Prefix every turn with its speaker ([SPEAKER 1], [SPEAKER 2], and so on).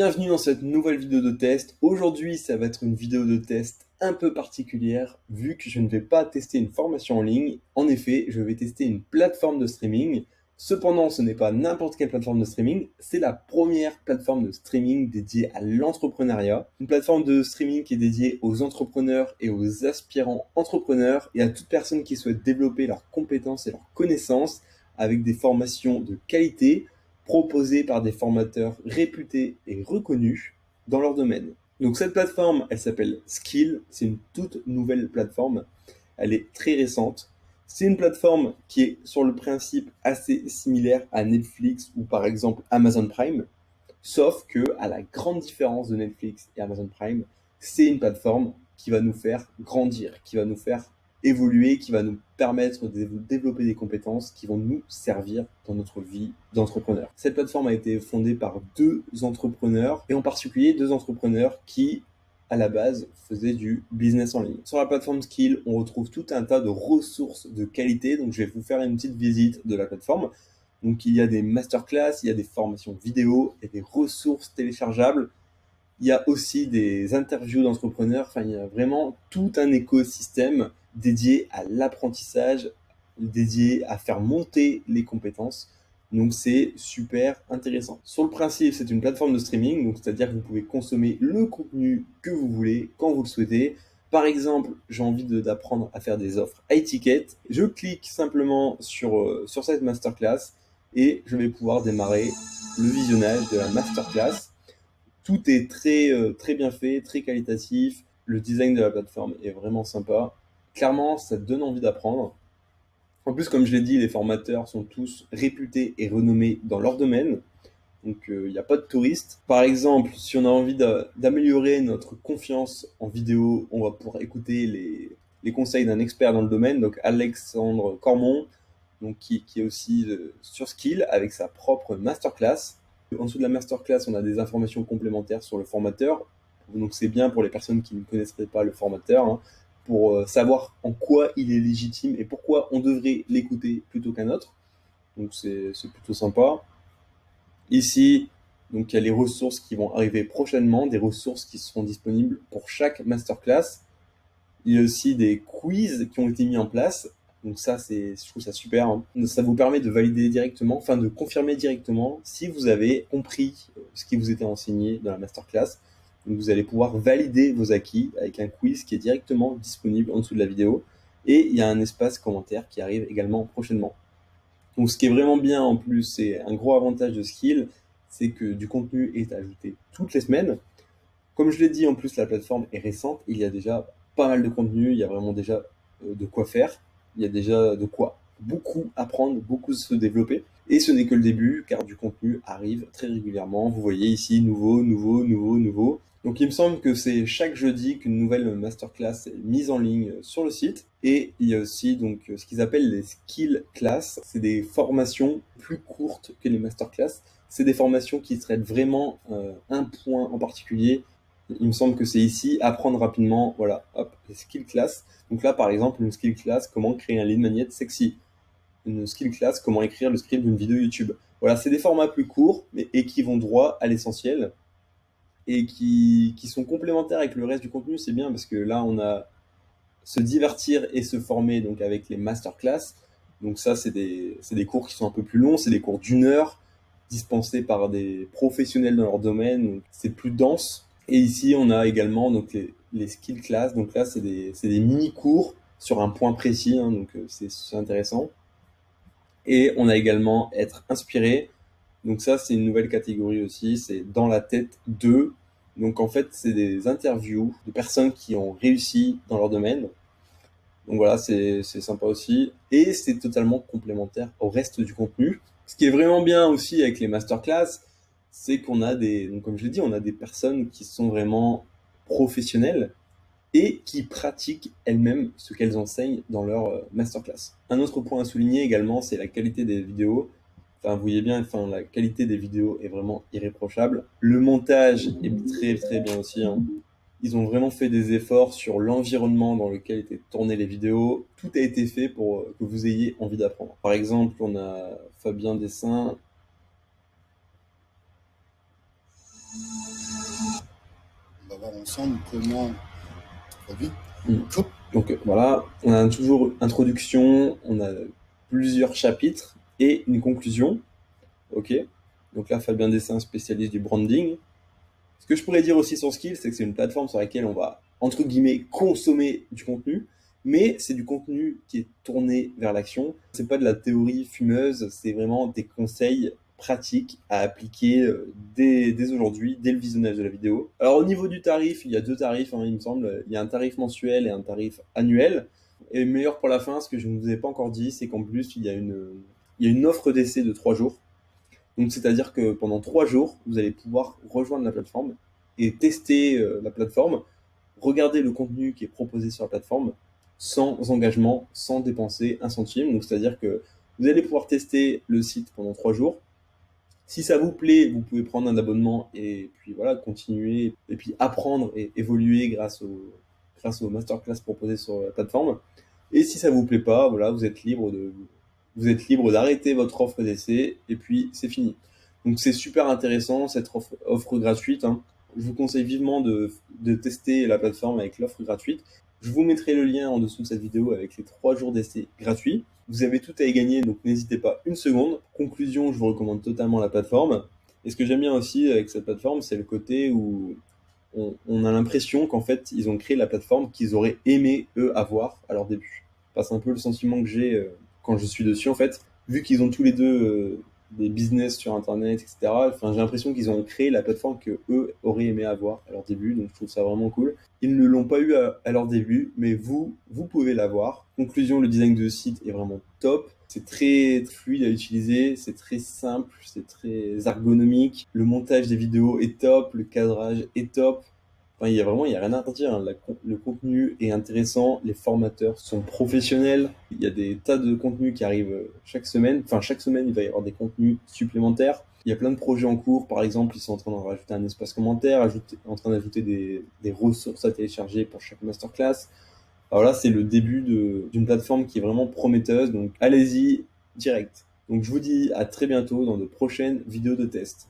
[SPEAKER 1] Bienvenue dans cette nouvelle vidéo de test. Aujourd'hui, ça va être une vidéo de test un peu particulière vu que je ne vais pas tester une formation en ligne. En effet, je vais tester une plateforme de streaming. Cependant, ce n'est pas n'importe quelle plateforme de streaming, c'est la première plateforme de streaming dédiée à l'entrepreneuriat. Une plateforme de streaming qui est dédiée aux entrepreneurs et aux aspirants entrepreneurs et à toute personne qui souhaite développer leurs compétences et leurs connaissances avec des formations de qualité proposés par des formateurs réputés et reconnus dans leur domaine. Donc cette plateforme, elle s'appelle Skill, c'est une toute nouvelle plateforme, elle est très récente. C'est une plateforme qui est sur le principe assez similaire à Netflix ou par exemple Amazon Prime, sauf que à la grande différence de Netflix et Amazon Prime, c'est une plateforme qui va nous faire grandir, qui va nous faire évoluer, qui va nous permettre de développer des compétences qui vont nous servir dans notre vie d'entrepreneur. Cette plateforme a été fondée par deux entrepreneurs, et en particulier deux entrepreneurs qui, à la base, faisaient du business en ligne. Sur la plateforme Skill, on retrouve tout un tas de ressources de qualité, donc je vais vous faire une petite visite de la plateforme. Donc il y a des masterclass, il y a des formations vidéo, il y a des ressources téléchargeables, il y a aussi des interviews d'entrepreneurs, enfin il y a vraiment tout un écosystème dédié à l'apprentissage, dédié à faire monter les compétences. Donc c'est super intéressant. Sur le principe, c'est une plateforme de streaming, donc c'est-à-dire que vous pouvez consommer le contenu que vous voulez, quand vous le souhaitez. Par exemple, j'ai envie d'apprendre à faire des offres high ticket. Je clique simplement sur cette masterclass et je vais pouvoir démarrer le visionnage de la masterclass. Tout est très bien fait, très qualitatif. Le design de la plateforme est vraiment sympa. Clairement, ça donne envie d'apprendre. En plus, comme je l'ai dit, les formateurs sont tous réputés et renommés dans leur domaine. Donc, il n'y a pas de touristes. Par exemple, si on a envie d'améliorer notre confiance en vidéo, on va pouvoir écouter les conseils d'un expert dans le domaine, donc Alexandre Cormon, donc qui est aussi sur Skill avec sa propre masterclass. En dessous de la masterclass, on a des informations complémentaires sur le formateur. Donc c'est bien pour les personnes qui ne connaisseraient pas le formateur, hein, pour savoir en quoi il est légitime et pourquoi on devrait l'écouter plutôt qu'un autre. Donc c'est plutôt sympa. Ici, donc il y a les ressources qui vont arriver prochainement, des ressources qui seront disponibles pour chaque masterclass. Il y a aussi des quiz qui ont été mis en place. Donc ça, je trouve ça super, hein. Ça vous permet de valider directement, enfin de confirmer directement si vous avez compris ce qui vous était enseigné dans la masterclass. Donc vous allez pouvoir valider vos acquis avec un quiz qui est directement disponible en dessous de la vidéo. Et il y a un espace commentaire qui arrive également prochainement. Donc ce qui est vraiment bien en plus, c'est un gros avantage de Skill, c'est que du contenu est ajouté toutes les semaines. Comme je l'ai dit, en plus, la plateforme est récente. Il y a déjà pas mal de contenu. Il y a vraiment déjà de quoi faire. Il y a déjà de quoi beaucoup apprendre, beaucoup se développer. Et ce n'est que le début, car du contenu arrive très régulièrement. Vous voyez ici, nouveau, nouveau, nouveau, nouveau. Donc il me semble que c'est chaque jeudi qu'une nouvelle masterclass est mise en ligne sur le site. Et il y a aussi donc ce qu'ils appellent les skill class. C'est des formations plus courtes que les masterclass. C'est des formations qui traitent vraiment un point en particulier. Il me semble que c'est ici, apprendre rapidement, voilà, hop, les skill class. Donc là, par exemple, une skill class, comment créer un lead magnet sexy. Une skill class, comment écrire le script d'une vidéo YouTube. Voilà, c'est des formats plus courts, et qui vont droit à l'essentiel, et qui sont complémentaires avec le reste du contenu. C'est bien, parce que là, on a se divertir et se former donc avec les masterclass. Donc ça, c'est des cours qui sont un peu plus longs, c'est des cours d'une heure, dispensés par des professionnels dans leur domaine, donc c'est plus dense. Et ici, on a également donc les skill class. Donc là, c'est des mini-cours sur un point précis, hein, donc c'est intéressant. Et on a également être inspiré. Donc ça, c'est une nouvelle catégorie aussi, c'est dans la tête de. Donc en fait, c'est des interviews de personnes qui ont réussi dans leur domaine. Donc voilà, c'est sympa aussi. Et c'est totalement complémentaire au reste du contenu. Ce qui est vraiment bien aussi avec les masterclass, c'est qu'on a donc comme je l'ai dit, on a des personnes qui sont vraiment professionnelles et qui pratiquent elles-mêmes ce qu'elles enseignent dans leur masterclass. Un autre point à souligner également, c'est la qualité des vidéos. Enfin, vous voyez bien, enfin, la qualité des vidéos est vraiment irréprochable. Le montage est très très bien aussi, hein. Ils ont vraiment fait des efforts sur l'environnement dans lequel étaient tournées les vidéos. Tout a été fait pour que vous ayez envie d'apprendre. Par exemple, on a Fabien Dessin.
[SPEAKER 2] ensemble comment produit.
[SPEAKER 1] Mm. Donc voilà, on a toujours introduction, on a plusieurs chapitres et une conclusion. Ok. Donc là, Fabien Dessin, spécialiste du branding. Ce que je pourrais dire aussi sur Skill, c'est que c'est une plateforme sur laquelle on va, entre guillemets, consommer du contenu, mais c'est du contenu qui est tourné vers l'action. C'est pas de la théorie fumeuse, c'est vraiment des conseils pratiques à appliquer dès aujourd'hui, dès le visionnage de la vidéo. Alors au niveau du tarif, il y a deux tarifs, hein, il me semble. Il y a un tarif mensuel et un tarif annuel. Et meilleur pour la fin, ce que je ne vous ai pas encore dit, c'est qu'en plus, il y a une offre d'essai de 3 jours. Donc, c'est-à-dire que pendant 3 jours, vous allez pouvoir rejoindre la plateforme et tester la plateforme, regarder le contenu qui est proposé sur la plateforme sans engagement, sans dépenser un centime. Donc, c'est-à-dire que vous allez pouvoir tester le site pendant 3 jours. Si ça vous plaît, vous pouvez prendre un abonnement et puis voilà, continuer et puis apprendre et évoluer grâce aux masterclass proposées sur la plateforme. Et si ça vous plaît pas, voilà, vous êtes libre d'arrêter votre offre d'essai et puis c'est fini. Donc c'est super intéressant cette offre gratuite, hein. Je vous conseille vivement de tester la plateforme avec l'offre gratuite. Je vous mettrai le lien en dessous de cette vidéo avec les 3 jours d'essai gratuits. Vous avez tout à y gagner, donc n'hésitez pas une seconde. Conclusion, je vous recommande totalement la plateforme. Et ce que j'aime bien aussi avec cette plateforme, c'est le côté où on a l'impression qu'en fait, ils ont créé la plateforme qu'ils auraient aimé, eux, avoir à leur début. Enfin, c'est un peu le sentiment que j'ai quand je suis dessus, en fait. Vu qu'ils ont tous les deux des business sur Internet, etc., enfin, j'ai l'impression qu'ils ont créé la plateforme que eux auraient aimé avoir à leur début, donc je trouve ça vraiment cool. Ils ne l'ont pas eu à leur début, mais vous pouvez l'avoir. Conclusion, le design de site est vraiment top. C'est très fluide à utiliser, c'est très simple, c'est très ergonomique. Le montage des vidéos est top, le cadrage est top. Enfin, il y a rien à dire, hein. Le contenu est intéressant, les formateurs sont professionnels. Il y a des tas de contenus qui arrivent chaque semaine. Enfin, chaque semaine, il va y avoir des contenus supplémentaires. Il y a plein de projets en cours. Par exemple, ils sont en train d'en rajouter un espace commentaire, en train d'ajouter des ressources à télécharger pour chaque masterclass. Alors là, c'est le début d'une plateforme qui est vraiment prometteuse. Donc, allez-y direct. Donc, je vous dis à très bientôt dans de prochaines vidéos de test.